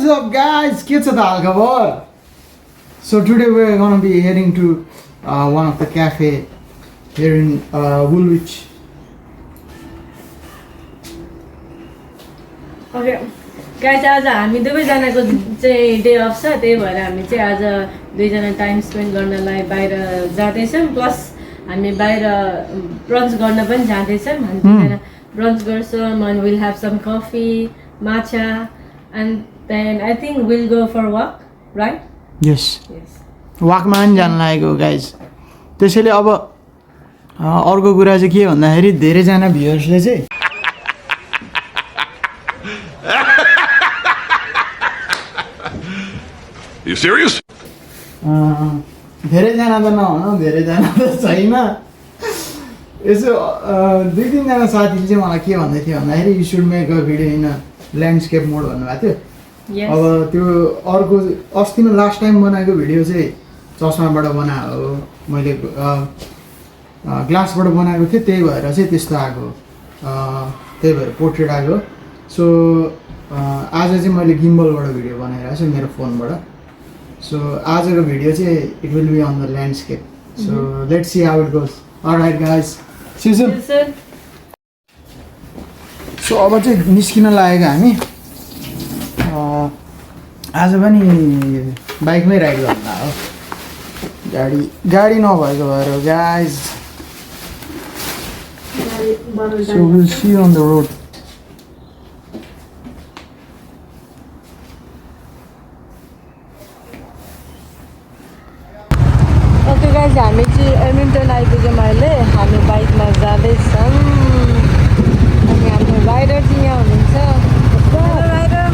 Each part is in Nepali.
is up, guys? के छ त हालखबर? So today we're gonna be heading to one of the cafe here in Woolwich. Okay, guys, आज हामी दुवैजनाको चाहिँ डे अफ छ, त्यही भएर हामी चाहिँ आज दुईजना टाइम स्पेन्ड गर्नलाई बाहिर जाँदैछौँ। प्लस हामी बाहिर ब्रन्च गर्न पनि जाँदैछौँ। हामी दुईजना ब्रन्च गर्छौँ and we'll have some coffee, matcha, and then I think we'll go for a walk, right? Yes. Yes. वाकमा पनि जान लागेको गाइज। त्यसैले अब अर्को कुरा चाहिँ के भन्दाखेरि धेरैजना भ्युअर्सले चाहिँ You serious? धेरैजना त नभनौँ, धेरैजना त छैन। यसो दुई तिनजना साथीले चाहिँ मलाई के भन्दै थियो भन्दाखेरि you should make a video in landscape mode भन्नुभएको थियो। Yes. अब त्यो अर्को अस्तिमा लास्ट टाइम बनाएको भिडियो चाहिँ चस्माबाट बनाएको मैले ग्लासबाट बनाएको थिएँ, त्यही भएर चाहिँ त्यस्तो आएको, त्यही भएर पोर्ट्रेट आएको। सो आज चाहिँ मैले गिम्बलबाट भिडियो बनाइरहेको छु मेरो फोनबाट। सो आजको भिडियो चाहिँ it will be on the landscape. So let's see how it goes. Alright guys, see you soon. So अब चाहिँ निस्किन लागेको हामी। आज पनि बाइकमै राइड गर्दा हो, गाडी नभएको भएर guys. So will see on the road. Okay guys, हामी चाहिँ एडमिन्टन आइपुग्यौँ अहिले। हामी बाइकमा जाँदैछौँ अनि हाम्रो राइडर चाहिँ यहाँ हुनुहुन्छ। राइडर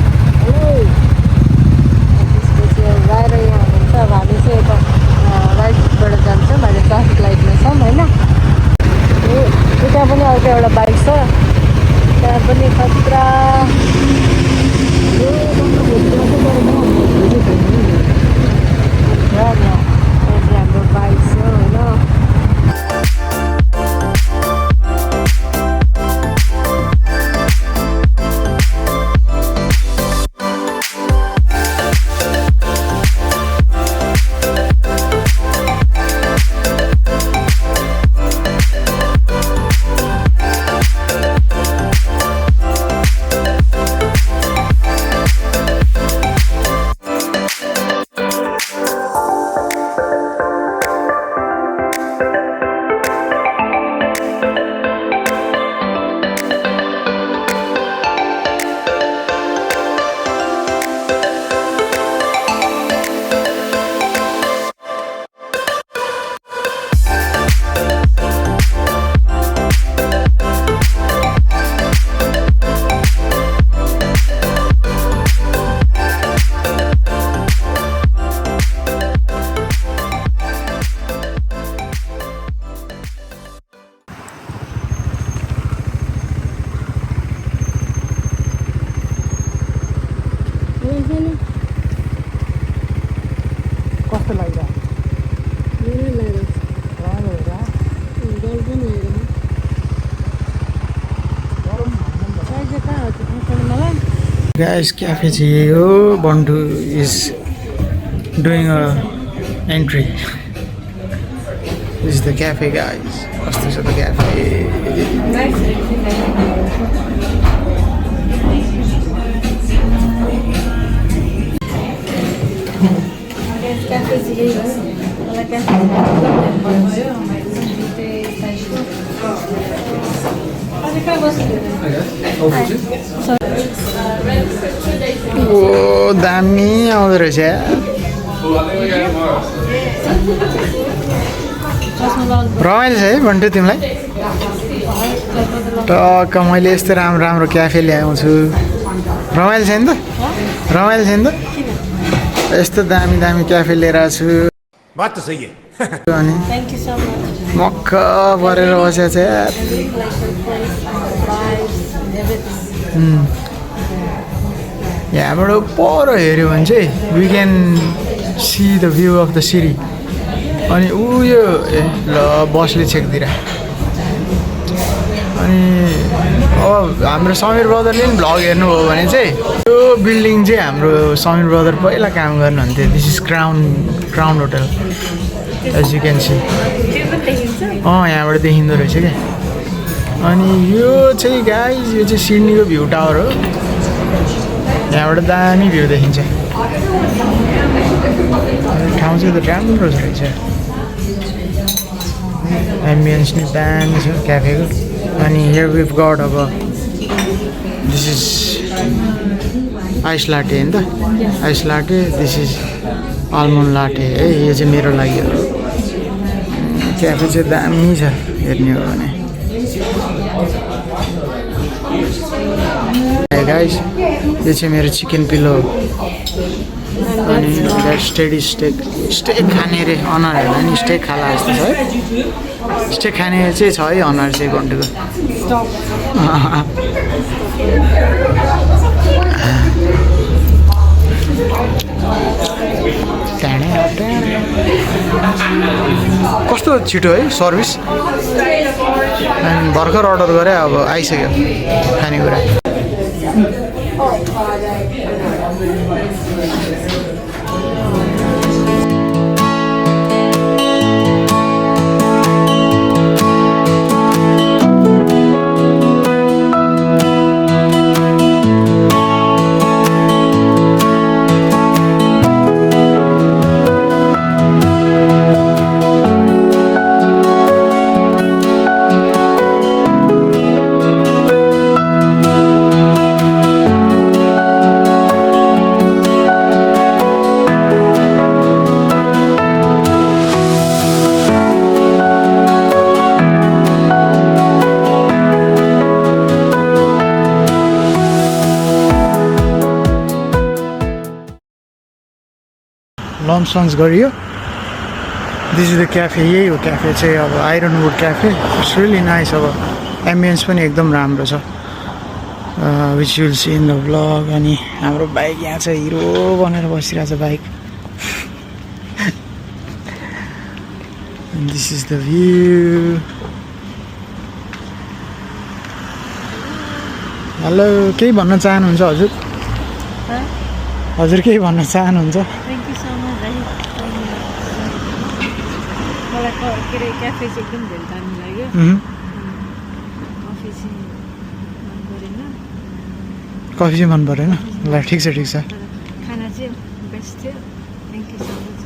राइडर यहाँ हुनुहुन्छ। अब हामी चाहिँ यता राइटबाट जान्छौँ, अहिले ट्राफिक लाइटमा छौँ होइन। त्यहाँ पनि अर्को एउटा बाइक छ, त्यहाँ पनि खतरा। हाम्रो बाइक छ होइन। कस्तो लाग्यो? Guys, cafe चाहिँ हो। बन्टु is doing a entry. This is the cafe, guys. कस्तो छ त cafe? क्याफे चाहिँ यही हो। मलाई क्याफे भयो। ओ दामी आउँदो रहेछ। रमाइलो छ है बन्टु तिमीलाई? टक्क मैले यस्तो राम्रो राम्रो क्याफे ल्याउँछु। रमाइलो छ नि त? रमाइलो छ नि त? यस्तो दामी दामी क्याफे लिएर आएको छु। बात त सही है। अनि थ्याङ्क यू सो मच। मक्ख परेर बसेको छ यार। यहाँबाट पर हेऱ्यो भने चाहिँ we can see the view of the city. अनि उयो ल बसले छेक्दिरा अनि अब हाम्रो समीर ब्रदरले पनि भ्लग हेर्नुभयो भने चाहिँ यो बिल्डिङ चाहिँ हाम्रो समीर ब्रदर पहिला काम गर्नुहुन्थ्यो this is Crown hotel as you can see यहाँबाट देखिँदो रहेछ क्या अनि यो चाहिँ गाइज यो चाहिँ सिडनीको भ्यू टावर हो यहाँबाट दामी भ्यू देखिन्छ ठाउँ चाहिँ त राम्रो रहेछ एम्बियन्स नि दामी छ क्याफेको अनि हियर विभ गट अब दिस इज आइस लाटे होइन त ice latte this is almond latte है यो चाहिँ मेरो लागि हो क्याफे चाहिँ दामी छ हेर्ने हो भने गाइस यो चाहिँ मेरो चिकन पिलो अनि स्टेडी स्टेक खाने रे अनुहारहरूलाई नि स्टेक खाला जस्तो छ है स्टेक खाने चाहिँ छ है अनुहार चाहिँ घन्टुको कस्तो छिटो है सर्भिस अनि भर्खर अर्डर गरेँ अब आइसक्यो खानेकुरा लन्च गरियो दिस इज द क्याफे यही हो क्याफे चाहिँ अब आइरनवुड क्याफे इट्स रियली नाइस अब एम्बियन्स पनि एकदम राम्रो छ which will see in the blog अनि हाम्रो बाइक यहाँ चाहिँ हिरो बनेर बसिरहेको छ bike this is the view hello केही भन्न चाहनुहुन्छ हजुर हजुर केही भन्न चाहनुहुन्छ क्याफे चाहिँ एकदम धेरै दामी लाग्यो कफी चाहिँ मन परेन ल ठिक छ खाना चाहिँ बेस्ट थियो थ्याङ्क यू सो मच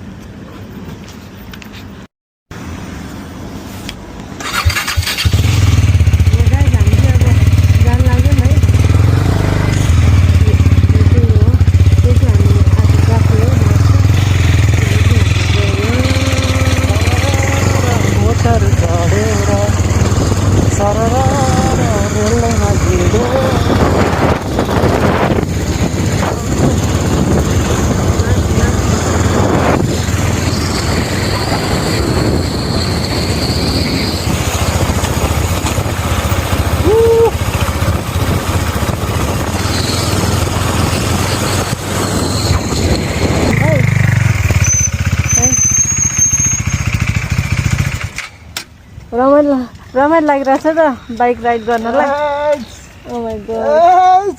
रमाइलो लागिरहेछ त बाइक राइड गर्नलाई ओ माय गॉड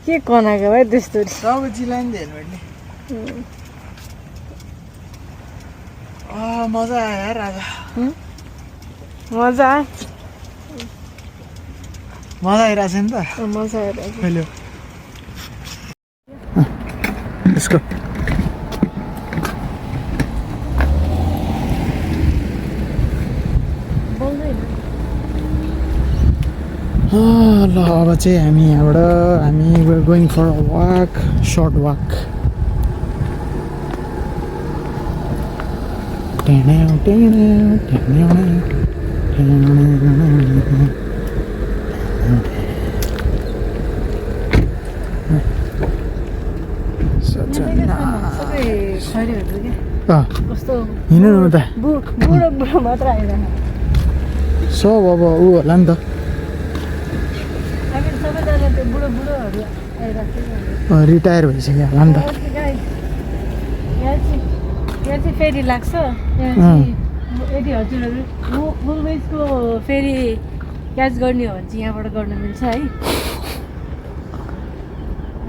के कनाको भाइ त्यस्तो सब चिलाइन्छ हेलमेटले मजा आयो यार आज मजा आयो मजा आइरहेछ नि त मजा आइरहेछ हेलो यसको ल अब चाहिँ हामी यहाँबाट we're going for a walk, short walk. हिँड्नु न त बुढो मात्र आइरहेको सब अब ऊ होला नि त सबैजना त त्यो बुढोहरू आइरहेको छ रिटायर भइसक्यो होला नि त यहाँ चाहिँ फेरि लाग्छ यहाँ चाहिँ यदि हजुरहरू मुलवेजको फेरि क्याच गर्ने हो भने चाहिँ यहाँबाट गर्न मिल्छ है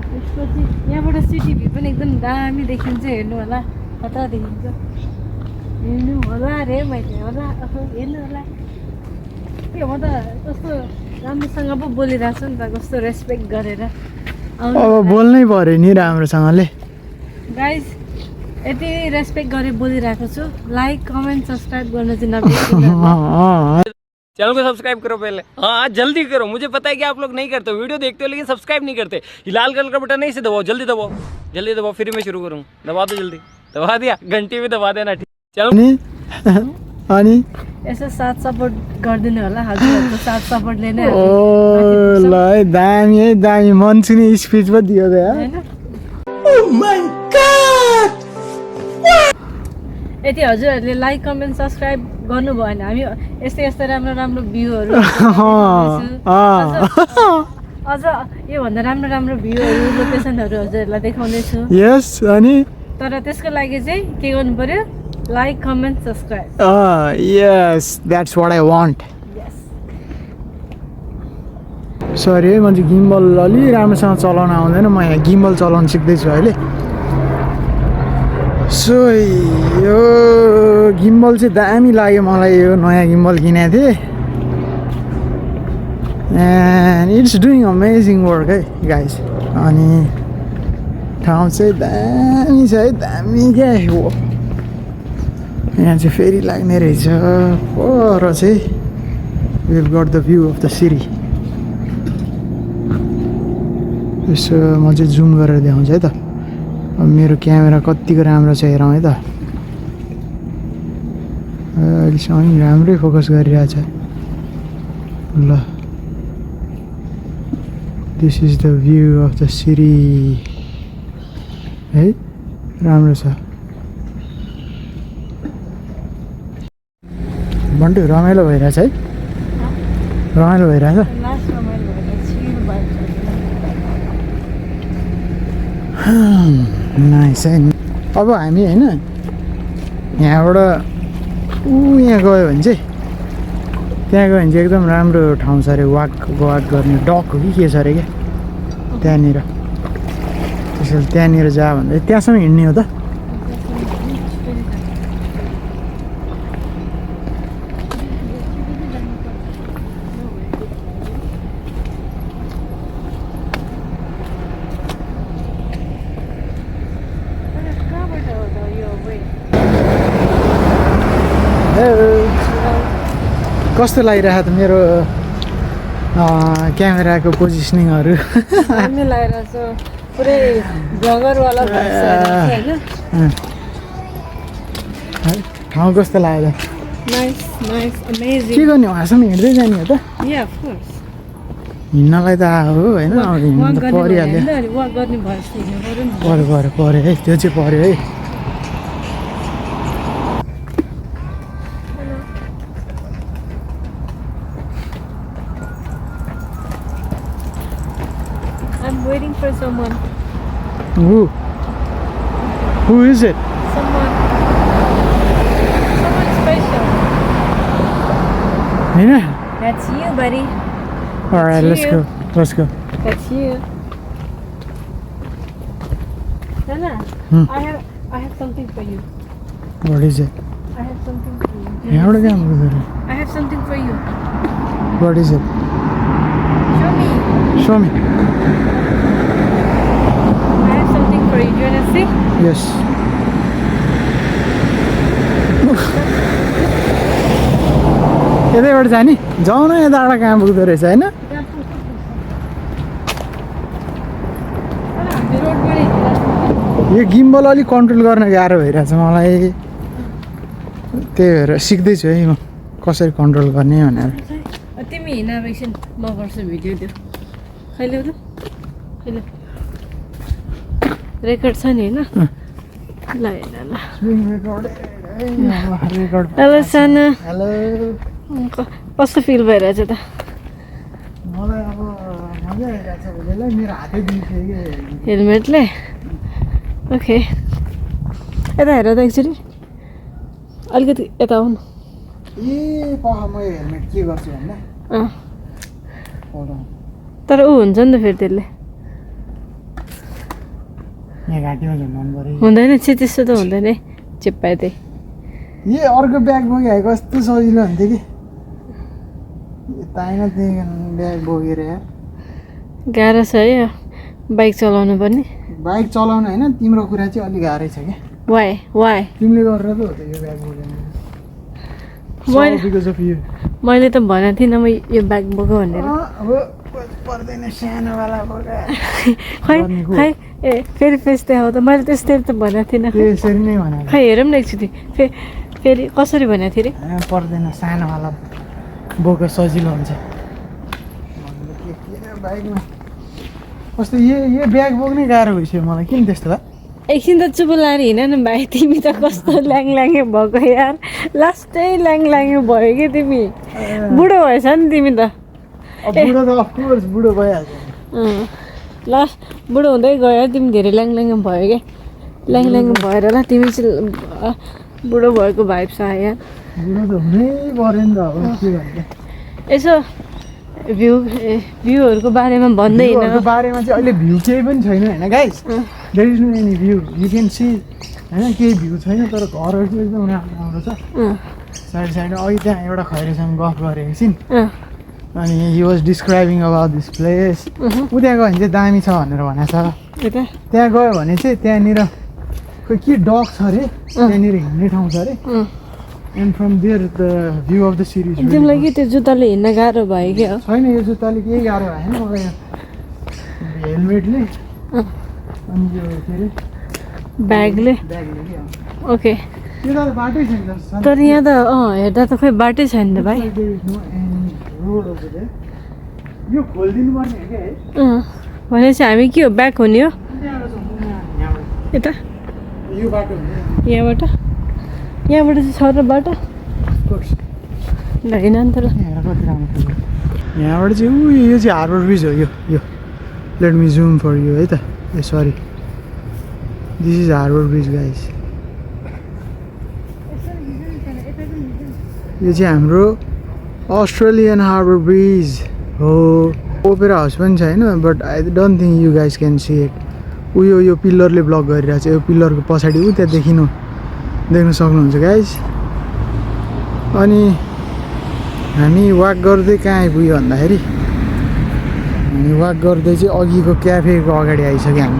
त्यसपछि यहाँबाट सिटी भ्यू पनि एकदम दामी देखिन्छ हेर्नु होला कता देखिन्छ हेर्नु होला रे मैले होला हेर्नु होला के म त कस्तो राम्रोसँग पो बोलिरहेको छु नि त कस्तो रेस्पेक्ट गरेर अब बोल्नै पर्यो नि राम्रोसँगले गाइज यति रेस्पेक्ट गरेर बोलिरहेको छु लाइक कमेन्ट सब्सक्राइब गर्न चाहिँ नबिर्सिनु चैनल को सब्सक्राइब करो पहले हाँ जल्दी करो मुझे पता है कि आप लोग नहीं करते हो वीडियो देखते हो लेकिन सब्सक्राइब नहीं करते ये लाल कलर का बटन नहीं से दबाओ जल्दी दबाओ फिर मैं शुरू करूँ दबा दो जल्दी दबा दिया घंटी में दबा देना ठीक चलो अनि यसो साथ सपोर्ट गरिदिनु होला हजुरहरूको साथ सपोर्टले नै ओ ल है दामी है दामी मन छुने स्पिच पो दियो त यार हैन ओ माय गॉड यति हजुरहरूले लाइक कमेन्ट सब्सक्राइब गर्नुभयो भने हामी यस्तै यस्तै राम्रो राम्रो भ्यूहरू अझ योभन्दा राम्रो राम्रो भ्यूहरू लोकेसनहरू हजुरहरूलाई देखाउनेछु यस अनि तर त्यसको लागि चाहिँ के गर्नु पर्यो like comment subscribe yes that's what I want sorry है म चाहिँ गिम्बल अलि राम्रोसँग चलाउन आउँदैन म यहाँ गिम्बल चलाउन सिक्दैछु अहिले सो यो गिम्बल चाहिँ दामी लाग्यो मलाई यो नयाँ गिम्बल किनेको थिएँ and it's doing amazing work है गाइस अनि ठाउँ चाहिँ दामी छ है दामी क्या हो यहाँ चाहिँ फेरि लाग्ने रहेछ पर चाहिँ will got the view of the city यसो म चाहिँ जुम गरेर देखाउँछु है त अब मेरो क्यामेरा कतिको राम्रो छ हेरौँ है त अहिलेसम्म राम्रै फोकस गरिरहेछ ल this is the view of the city है राम्रो छ बन्टु रमाइलो भइरहेछ है रमाइलो भइरहेछ लास्ट रमाइलो भएर छिर भयो नाइस है अब हामी होइन यहाँबाट यहाँ गयो भने चाहिँ त्यहाँ गयो भने चाहिँ एकदम राम्रो ठाउँ छ अरे वाक गर्ने डक हो कि के छ अरे क्या त्यहाँनिर त्यसैले त्यहाँनिर जा भन्दा त्यहाँसम्म हिँड्ने हो त कस्तो लागिरहेको त मेरो क्यामेराको पोजिसनिङहरू दामी लागिरहेछ पुरै ब्लगरवाला होइन ठाउँ कस्तो लाग्यो नाइस नाइस अमेजिङ के गर्ने उहाँसम्म हिँड्दै जाने हो त या अफ कोर्स हिँड्नलाई त आयो होइन अब हिँड्नु त परिहाल्यो वाक गर्ने भएपछि हिँड्नु पर्यो नि पऱ्यो है त्यो चाहिँ पऱ्यो है I'm waiting for someone. Who is it? Someone special. Nina? That's you, buddy. Alright, let's you. go. Let's go. That's you. Nana, I have something for you. What is it? I have something for you. Do you Yeah, wanna see? what I have something for you. is it? Show me. Show me. I have something for you. Do you wanna see? Yes. यतैबाट जाने जाउँ न यताबाट कहाँ पुग्दो रहेछ होइन यो गिम्बल अलिक कन्ट्रोल गर्न गाह्रो भइरहेछ मलाई त्यही भएर सिक्दैछु है म कसरी कन्ट्रोल गर्ने भनेर तिमी हिँड एकछिन म गर्छु भिडियो त्यो खैले त खैले रेकर्ड छ नि होइन ल हेर ल हेलो साना हेलो कस्तो फिल भइरहेछ त मलाई अब आइरहेको छ उसलाई मेरो हातै दुख्यो कि हेलमेटले ओके यता हेर त एकचोटि अलिकति यता आउनु ए पख म यो हेलमेट के गर्छु भन्दा तर ऊ हुन्छ नि त फेरि त्यसले यहाँ घाँटीमा झन् मन पऱ्यो हुँदैन चाहिँ त्यस्तो त हुँदैन है चिप्पाए त्यही ए अर्को ब्याग बोकेको कस्तो सजिलो हुन्थ्यो कि यता त्यही ब्याग बोकेर यार गाह्रो छ है बाइक चलाउनु पनि बाइक चलाउनु होइन तिम्रो कुरा चाहिँ अलिक गाह्रै छ क्या वाइ वाइ तिमीले गरेर त हो त यो ब्याग बोकेर बिकज अफ यु मैले त भनेको थिइनँ म यो ब्याग बोक भनेर अब पर्दैन सानोवाला बोका खै खै ए फेरि फेस देखाउ त मैले त्यस्तै त भनेको थिइनँ यसरी नै भने खै हेरौँ न एकचोटि फेरि कसरी भनेको थिएँ अरे पर्दैन सानोवाला बोक सजिलो हुन्छ बाइकमा कस्तो यो ब्याग बोक्नै गाह्रो भइसक्यो मलाई किन त्यस्तो भयो एकछिन त चुप लाएर हिँड न भाइ तिमी त कस्तो ल्याङल्याङे भएको यार लास्टै ल्याङल्याङे भयो कि तिमी बुढो भएछ नि तिमी त बुढो त अफकोर्स बुढो भइहाल्छ लास्ट बुढो हुँदै गयो तिमी धेरै ल्याङल्याङे भयो क्या ल्याङल्याङे भएर ल तिमी चाहिँ बुढो भएको भाइब छ यार बुढो त हुनै पऱ्यो नि त अब के भन्छ यसो भ्यूहरूको बारेमा भन्दै भ्यूहरूको बारेमा चाहिँ अहिले भ्यू केही पनि छैन होइन guys there is no any view you can see होइन केही भ्यू छैन तर घरहरू चाहिँ एकदम राम्रो छ साइड साइड अघि त्यहाँ एउटा खैरेसँग गफ गरेको एकछिन अनि he was describing about this place ऊ त्यहाँ गयो भने चाहिँ दामी छ भनेर भनेको छ त्यहाँ गयो भने चाहिँ त्यहाँनिर खोइ के डग छ अरे त्यहाँनिर हिँड्ने ठाउँ छ अरे and from there the view of the series तिमीलाई कि त्यो जुत्ताले हिँड्न गाह्रो भयो क्या छैन यो जुत्ताले केही गाह्रो भएन मलाई हेलमेटले अनि यो के अरे ब्यागले ब्यागले के ओके यो त बाटै छैन तर यहाँ त हेर्दा त खोइ बाटै छैन त भाइ रोड यो खोलिदिनु पर्ने हो क्या है भनेपछि हामी के हो ब्याक हुने हो यता यो बाटो हुने यहाँबाट चाहिँ छ र बाटो होइन नि तर कति राम्रो यहाँबाट चाहिँ यो चाहिँ हार्बर ब्रिज हो यो let me zoom for you है त ए sorry this is harbour bridge guys यो चाहिँ हाम्रो अस्ट्रेलियन हार्बर ब्रिज हो ओपेरा हाउस पनि छैन but I don't think you guys can see it यो पिल्लरले ब्लक गरिरहेको छ यो पिल्लरको पछाडि त्यहाँ देख्न सक्नुहुन्छ गाइस अनि हामी वाक गर्दै कहाँ आइपुग्यो भन्दाखेरि हामी वाक गर्दै चाहिँ अघिको क्याफेको अगाडि आइसक्यो हामी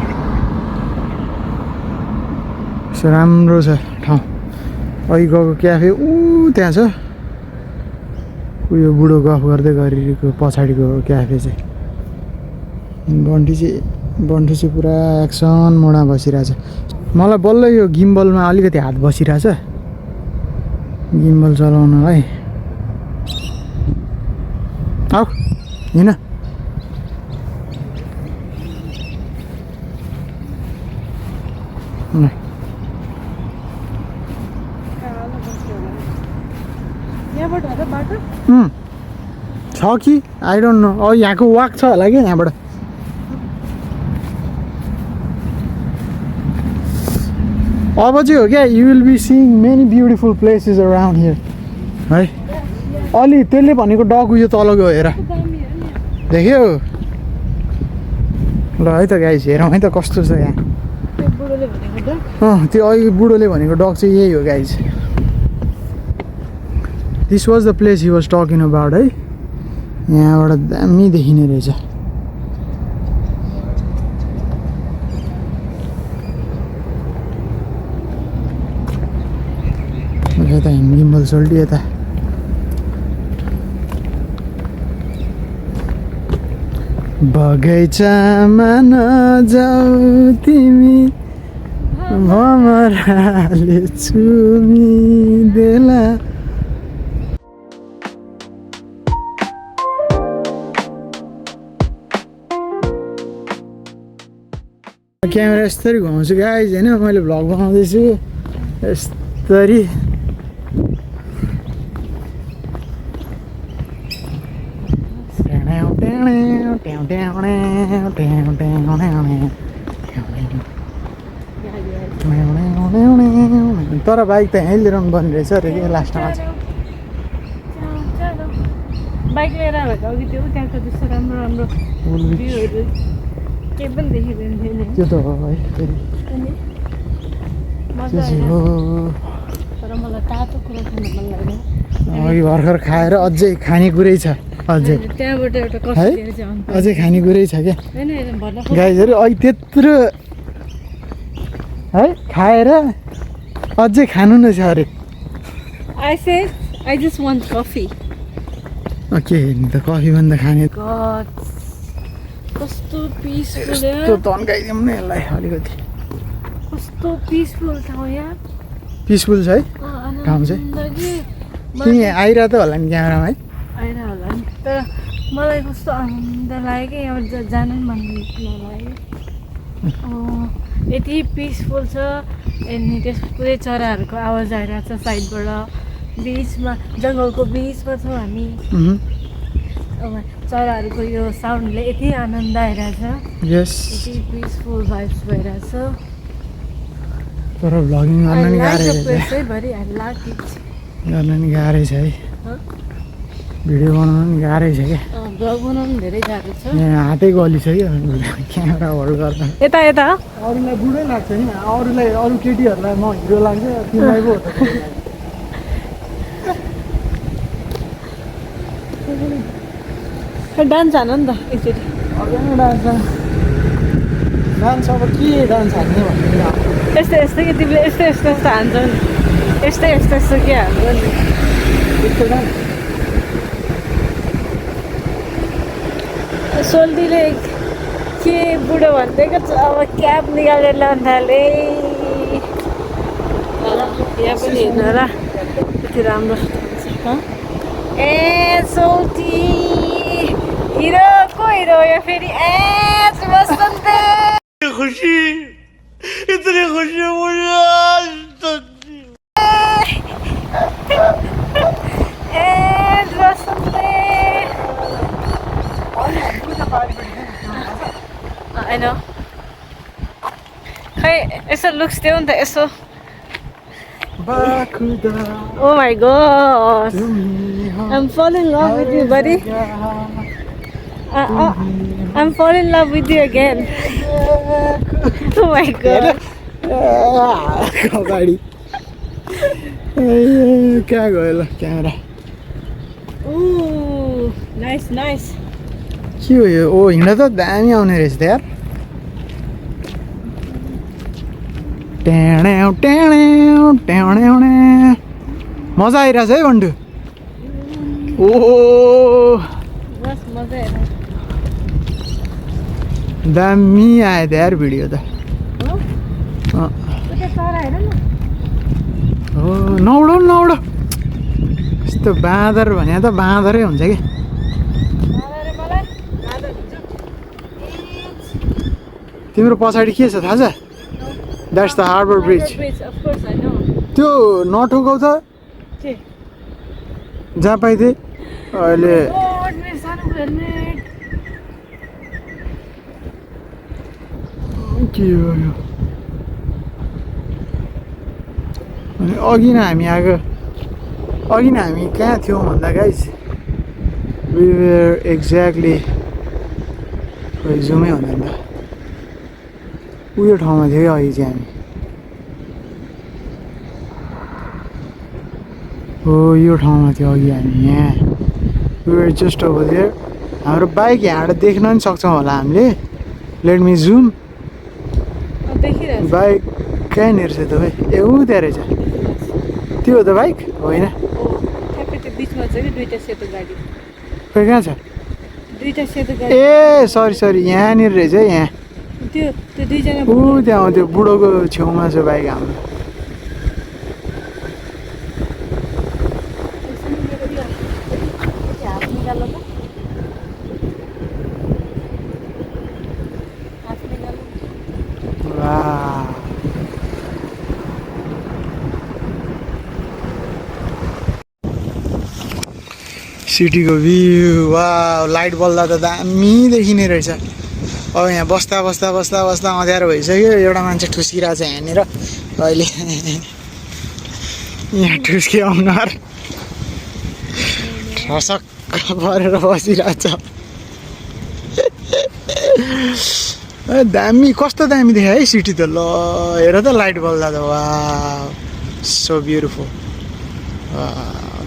सो राम्रो छ ठाउँ अघि गएको क्याफे त्यहाँ छ उयो बुढो गफ गर्दै गरेको पछाडिको क्याफे चाहिँ बन्टु चाहिँ पुरा एक्सन मोडमा बसिरहेछ मलाई बल्ल यो गिम्बलमा अलिकति हात बसिरहेछ गिम्बल चलाउनलाई आऊ हिँड छ कि आई डोन्ट नो अब यहाँको वाक छ होला कि यहाँबाट अब चाहिँ हो क्या you will be seeing many beautiful places around here है अलि त्यसले भनेको डग उयो तल गयो हेर देख्यो ल है त गाइस हेरौँ है त कस्तो छ यहाँ त्यो अघि बुढोले भनेको डग चाहिँ यही हो guys this was the place he was talking about है यहाँबाट दामी देखिने रहेछ यता गिम्बल सोल्टी यता बगैँचामा नजाऊ तिमी भमराले चुमिदेला क्यामेरा यस्तरी घुमाउँछु गाइज होइन मैले भ्लग बनाउँदैछु यस्तरी तर बाइक त यहीँ लिएर पर्ने रहेछ अरे कि लास्टमा चाहिँ बाइक लिएर आएको अघि त्यो त्यहाँको त्यस्तो राम्रो राम्रो भ्यूहरू केही पनि देखिँदैन थियो नि त्यो त हो है फेरि अनि त्यो मजा चाहिँ आयो हो तर मलाई तातो कुरा खानु मन लाग्दैन अघि भर्खर खाएर अझै खानेकुरै छ अझै त्यहाँबाट एउटा कफी है लिएर चाहिँ अन्त अझै खानेकुरै छ क्या होइन होइन भर्खर गाइजहरू अहिले त्यत्रो है खाएर अझै खानु नै छ अरे I said I just want coffee. के हेर्ने त कफी भन्दा खाने God, कस्तो पिसफुल त्यो तन्काइदिउँ न यसलाई अलिकति कस्तो पिसफुल ठाउँ यहाँ पिसफुल छ है ठाउँ चाहिँ तिमी आइरह त होला नि क्यामेरामा है आएर होला नि तर मलाई कस्तो आनन्द लाग्यो कि यहाँ जानु नि मन नलाग्यो यति पिसफुल छ अनि त्यस पुरै चराहरूको आवाज आइरहेको छ साइडबाट बिचमा जङ्गलको बिचमा छौँ हामी अब चराहरूको यो साउन्डले यति आनन्द आइरहेछ यस यति पिसफुल भाइब्स भइरहेछ तर भ्लगिङ गर्न नि गाह्रै छ गर्न नि गाह्रै छ है भिडियो बनाउनु नि गाह्रै छ क्या ब्लग बनाउनु धेरै गाह्रो छ यहाँ हातै गली छ क्या क्यामेरा होल्ड गर्दा यता यता अरूलाई बुढै लाग्छ नि अरूलाई अरू केटीहरूलाई म हिरो लाग्छ तिमीलाई पो हो त डान्स हान नि त एकचोटि डान्स अब के डान्स हान्ने भन्ने यस्तो यस्तो कि तिमीले यस्तो यस्तो यस्तो हान्छौ नि यस्तो यस्तो यस्तो के हान्छौ नि त्यस्तो डान्स सोल्टीले के बुढो भनिदिएको छ अब क्याब निकालेर ल्याउनु थाले यहाँ पनि हेर्नु होला यति राम्रो ए सोल्टी हिरोको हिरो यो फेरि बसन्ते खुशी इतनी खुशी मुझे बसन्ते होइन खै यसो लुक्स देऊ नि त यसो Oh my gosh, I'm falling in love with you, buddy. I'm falling in love with you again. Oh my god. अगाडि कहाँ गयो ल क्यामेरा Ooh, nice, nice. के हो यो ओ हिँड्न त दामी आउने रहेछ त यार टेँड्याउ टेँड्याउ टेँड्याउ मजा आइरहेछ है बन्टु ओ बस मजा आयो दामी आयो त यार भिडियो त हो नौडो नौडो यस्तो बाँदर भने त बाँदरै हुन्छ कि तिम्रो पछाडि के छ थाहा छ द्याट्स द हार्बर ब्रिज त्यो नठोकाउ त जहाँ पाइदिए अहिले के हो यो अनि अघि नै हामी आएको अघि नै हामी कहाँ थियौँ भन्दा गाइस वी वेयर एक्ज्याक्टली जुमै हुँदैन त उयो ठाउँमा थियो क्या अघि चाहिँ हामी हो यो ठाउँमा थियो अघि हामी यहाँ we were just over there हाम्रो बाइक यहाँबाट देख्न पनि सक्छौँ होला हामीले लेट मी जुम बाइक कहाँनिर छ तपाईँ ए ऊ त्यहाँ रहेछ त्यो हो त बाइक होइन खै कहाँ छ ए सरी सरी यहाँनिर रहेछ है यहाँ ऊ त्यहाँ त्यो बुढोको छेउमा छ बाइक हाम्रो सिटीको भ्यू वा लाइट बल्दा त दामी देखिने रहेछ अब यहाँ बस्दा अँध्यारो भइसक्यो एउटा मान्छे ठुस्किरहेको छ यहाँनिर अहिले यहाँ ठुस्कियो अनुहार ठसक्क परेर बसिरहेको छ दामी कस्तो दामी देख्यो है सिटी त ल हेर त लाइट बल्दा त वा सो ब्युटिफुल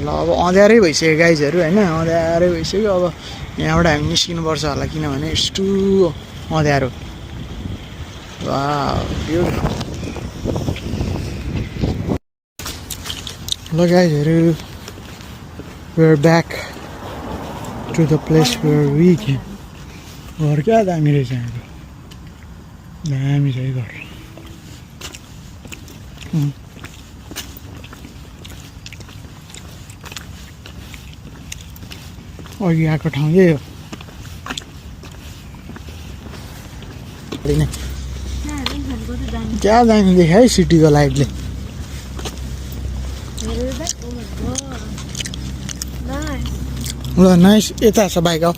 ल अब अँध्यारै भइसक्यो गाइजहरू होइन अँध्यारै भइसक्यो अब यहाँबाट हामी निस्किनुपर्छ होला किनभने यस्तो अँध्यारो वा ब्युटिफुल ल गाइजहरू we're back to the place where we can घर क्या दामी रहेछ यहाँको दामी छ है घर अघि आएको ठाउँ यही हो क्या दामी देख्यो है सिटीको लाइटले ल नाइस यता छ बाइक आऊ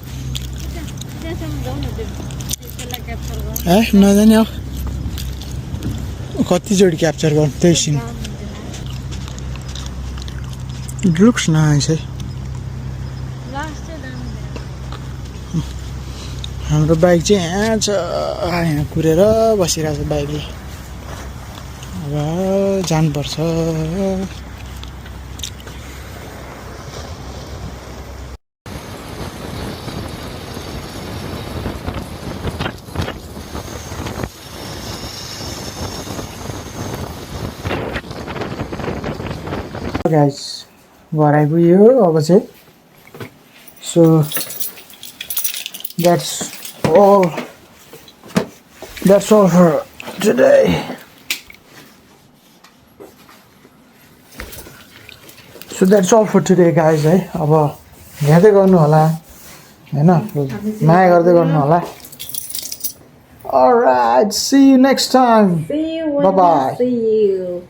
ए नजाने अब कतिचोटि क्याप्चर गर्नु त्यही सिन इट लुक्स नाइस है हाम्रो बाइक चाहिँ यहाँ छ यहाँ कुरेर बसिरहेको छ बाइकले अब जानुपर्छ गाइस घर आइपुग्यो अब चाहिँ so that's all for today guys है अब हेर्दै गर्नु होला हैन माया गर्दै गर्नु होला alright see you next time See you. Bye-bye. See you.